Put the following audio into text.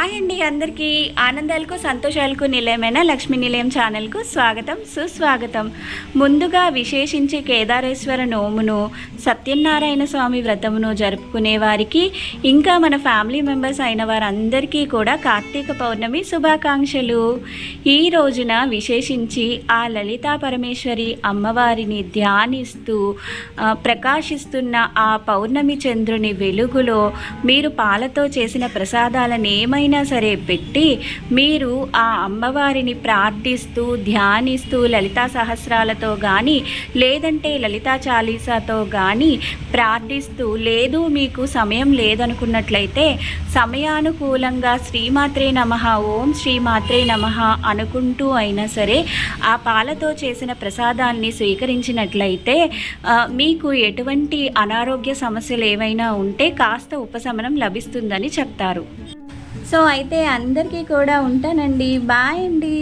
Hi అండి అందరికీ ఆనందాలకు సంతోషాలకు నిలయమైన లక్ష్మీ నిలయం ఛానల్కు స్వాగతం సుస్వాగతం. ముందుగా విశేషించి కేదారేశ్వర నోమును సత్యనారాయణ స్వామి వ్రతమును జరుపుకునే వారికి ఇంకా మన ఫ్యామిలీ మెంబర్స్ అయిన వారందరికీ కూడా కార్తీక పౌర్ణమి శుభాకాంక్షలు. ఈ రోజున విశేషించి ఆ లలితా పరమేశ్వరి అమ్మవారిని ధ్యానిస్తూ ప్రకాశిస్తున్న ఆ పౌర్ణమి చంద్రుని వెలుగులో మీరు పాలతో చేసిన ప్రసాదాలను ఏమైనా సరే పెట్టి మీరు ఆ అమ్మవారిని ప్రార్థిస్తూ ధ్యానిస్తూ లలితా సహస్రాలతో కానీ లేదంటే లలితా చాలీసాతో కానీ ప్రార్థిస్తూ, లేదు మీకు సమయం లేదనుకున్నట్లయితే సమయానుకూలంగా శ్రీమాత్రే నమః ఓం శ్రీమాత్రే నమః అనుకుంటూ అయినా సరే ఆ పాలతో చేసిన ప్రసాదాన్ని స్వీకరించినట్లయితే మీకు ఎటువంటి అనారోగ్య సమస్యలు ఏవైనా ఉంటే కాస్త ఉపశమనం లభిస్తుందని చెప్తారు. సో అయితే అందరికీ కూడా ఉంటానండి. బాయ్ అండి.